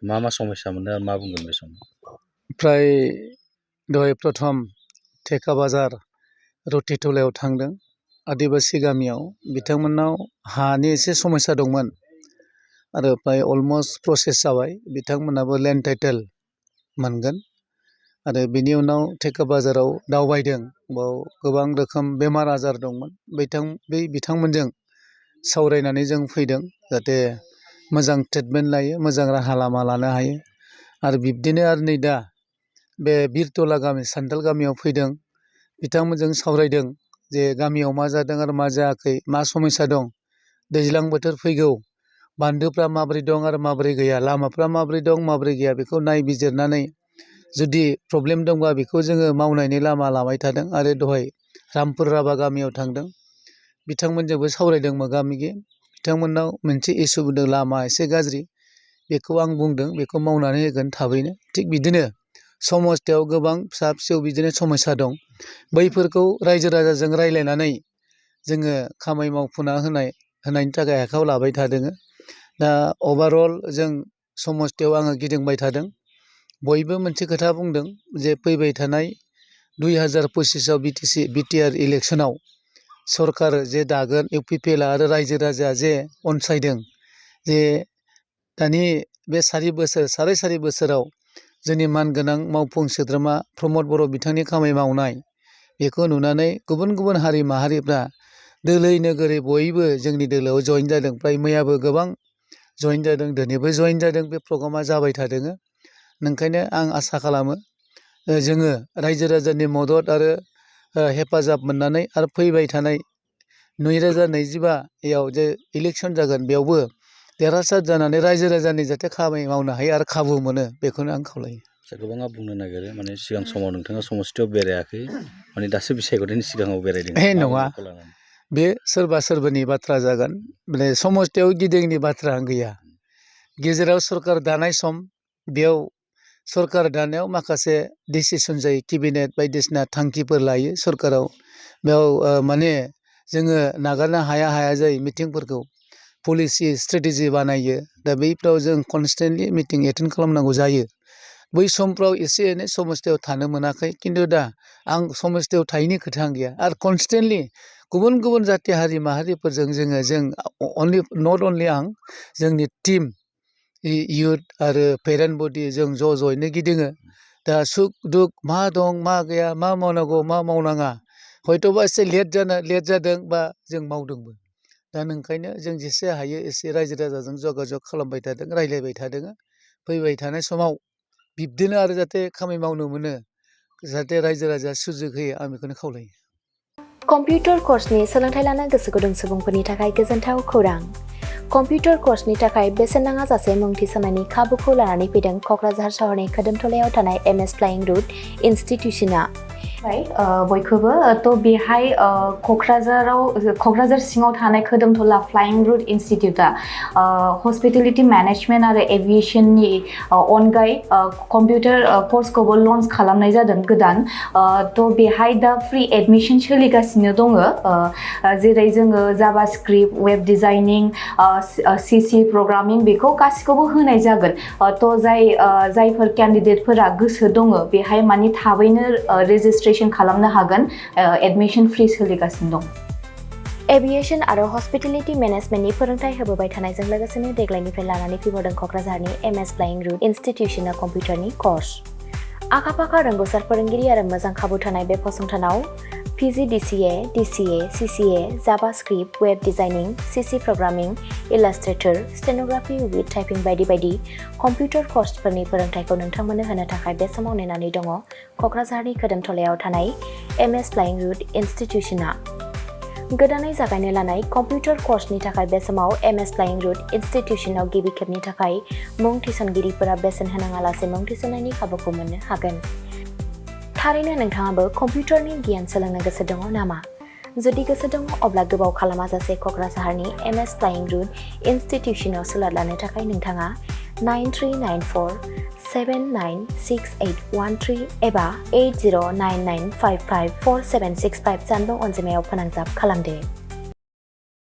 मा समस्या मोनदों आरो मा बुंगोन बे समाव? फ्राय दहाय प्रथम थेका बाजार रथिटलायाव थांदों आदिबासि गामियाव बिथांमोननाव हानि एसे समस्या दंमोन आरो फ्राय अलमस्ट प्रसेस जाबाय बिथांमोनाबो लेन्ड टाइटेल मोनगोन आरो बिनि उनाव थेका बाजाराव दावबायदों बाव गोबां रोखोम बेमार आजार दंमोन बै बिथांमोनजों सावरायनानै जों फैदों जाहाथे मोजां ट्रिटमेन्ट लायो मोजां राहा लामा लानो हायो आरो बिब्दिनो आरो नै दा बे बिरतला गामि सान्थाल गामियाव फैदों बिथांमोनजों सावरायदों जे गामियाव मा जादों आरो मा जायाखै मा समस्या दं दैज्लां बोथोर फैगौ बान्दोफ्रा माबोरै दं आरो माबोरै गैया लामाफ्रा माबोरै दं माबोरै गैया बेखौ नायबिजिरनानै जुदि प्रब्लेम दंबा बेखौ जोङो मावनायनि लामा लाबाय थादों आरो दहाय रामपुर राभा गामियाव थांदों बिथांमोनजोंबो सावरायदों मोगा मोगि बिथांमोननाव मोनसे इसु बुंदों लामा एसे गाज्रि बेखौ आं बुंदों बेखौ मावनानै होगोन थाबैनो थिग बिदिनो समस्थियाव गोबां फिसा फिसौ बिदिनो समस्या दं बैफोरखौ रायजो राजाजों रायज्लायनानै जोङो खामानि मावफुंना होनायनि थाखाय आखायाव लाबाय थादों दा अभारअल जों समस्थियाव आङो गिदिंबाय थादों बयबो मोनसे खोथा बुंदों जे फैबाय थानाय 2025आव बिटिआर इलेक्सनाव सरकार जे दागोन इउपिपिएलआ आरो रायजो राजाया जे अनसायदों जे दानि बे साराय बोसोराव जोंनि मानगोनां मावफुं सोद्रोमा प्रमद बर' बिथांनि खामानि मावनाय बेखौ नुनानै गुबुन गुबुन हारि माहारिफ्रा दोलै नोगोरै बयबो जोंनि दोलोआव जइन जादों फ्राय मैयाबो गोबां जइन जादों दिनैबो जइन जादों बे प्रग्रामा जाबाय थादों ओंखायनो आं आसा खालामो जोङो रायजो राजानि मदद आरो हेफाजाब मोननानै आरो फैबाय थानाय 2025आव जे इलेक्सन जागोन बेयावबो देरहासार जानानै रायजो राजानि जाहाथे खामानि मावनो हायो आरो खाबु मोनो बेखौनो आं खावलायो। गोबाङा बुंनो नागिरो माने सिगां समाव नोंथाङा समस्थियाव बेरायाखै माने दासो बिसायख'थिनि सिगाङाव बेरायदों। नङा बे सोरबा सोरबानि बाथ्रा जागोन माने समस्थियाव गिदिंनि बाथ्रा गैया गेजेराव सरकार दानाय सम बेयाव सरकार दानायाव माखासे डिसिसन जायो केबिनेट बायदिसिना थांखिफोर लायो सरकाराव बेयाव माने जोङो नागारनो हाया जायो मिटिंफोरखौ पलिसि स्ट्रेटेजि बानायो दा बैफ्राव जों कनस्टेन्टलि मिटिं एटेन्ड खालामनांगौ जायो बै समफ्राव एसे एनै समस्थियाव थानो मोनाखै खिन्थु दा आं समस्थियाव थायैनि खोथा गैया आरो कनस्टेन्टलि गुबुन गुबुन जाथि हारि माहारिफोरजों जों नट अनलि आं जोंनि टिम इयुथ आरो पेरेन्ट बडि जों ज'यैनो गिदिङो दा सुख दुख मा दं मा गैया मा मावनांगौ मा मावनाङा हयथ'बा एसे लेट जादों बा जों मावदोंबो दा ओंखायनो जों जेसे हायो एसे रायजो राजाजों जगाजग खालामबाय थादों रायज्लायबाय थादों फैबाय थानाय समाव बिब्दिनो आरो जाहाथे खामानि मावनो मोनो जाहाथे रायजो राजाया सुजुग होयो आं बेखौनो खावलायो। कम्पिउटार कर्सनि सोलोंथाइ लानो गोसो गुदुं सुबुंफोरनि थाखाय गोजोनथाव खौरां कम्पिउटार कर्सनि थाखाय बेसेन नाङा जासे मुं थिसननायनि खाबुखौ लानानै फैदों क'क्राझार सहरनि खोदोमथलायाव थानाय MS फ्लाइं रुट इनस्टिट्यूशना बयखौबो थ' बेहाय क'क्राझार सिङाव थानाय खोदोमथला फ्लाइं रुट इनस्टिट्यूटआ हस्पिटेलिटी मेनेजमेन्ट आरो एभिएशननि अनगायै कम्पिउटार कर्सखौबो लन्च खालामनाय जादों गोदान थ' बेहाय दा फ्रि एडमिशन सोलिगासिनो दङ जेरै जोङो JavaScript web designing CC programming बेखौ गासिखौबो होनाय जागोन थ' जायफोर केन्डिडेटफोरा गोसो दङ बेहाय माने थाबैनो रेजिस्ट्रेशन खालामनो हागोन एडमिशन फ्रि सोलिगासिनो दं। एभिएशन आरो हस्पिटेलिटी मेनेजमेन्टनि फोरोंथाय होबोबाय थानायजों लोगोसेनो देग्लायनिफ्राय लानानै फैबावदों क'क्राझारनि MS फ्लाइं रुट इनस्टिट्यूशना कम्पिउटारनि कर्स आखा-फाखा रोंगौसार फोरोंगिरि आरो मोजां खाबु थानाय बे फसंथानाव PGDCA, DCA, CCA, JavaScript, web designing, CC programming, Illustrator, stenography with typing बायदि बायदि कम्पिउटार कर्सफोरनि फोरोंथायखौ नोंथांमोननो होनो थाखाय बे समाव नेनानै दङ क'क्राझारनि खोदोमथलायाव थानाय MS फ्लाइं रुट इनस्टिट्यूशना गोदानै जागायनो लानाय कम्पिउटार कर्सनि थाखाय बे समाव MS फ्लाइं रुट इनस्टिट्यूशनाव गिबि खेबनि थाखाय मुं थिसनगिरिफोरा बेसेन होनाङालासे मुं थिसननायनि खाबुखौ मोननो हागोन। थारैनो नोंथाङाबो कम्पिउटारनि गियान सोलोंनो गोसो दङ नामा? जुदि गोसो दङ अब्ला गोबाव खालामाजासे क'क्राझारनि MS फ्लाइं रुट इनस्टिट्यूशनाव सोलों लानो थाखाय नोंथाङा 9394796813 एबा 8099554765 जानबुं अनजिमायाव फोनांजाब खालामदो।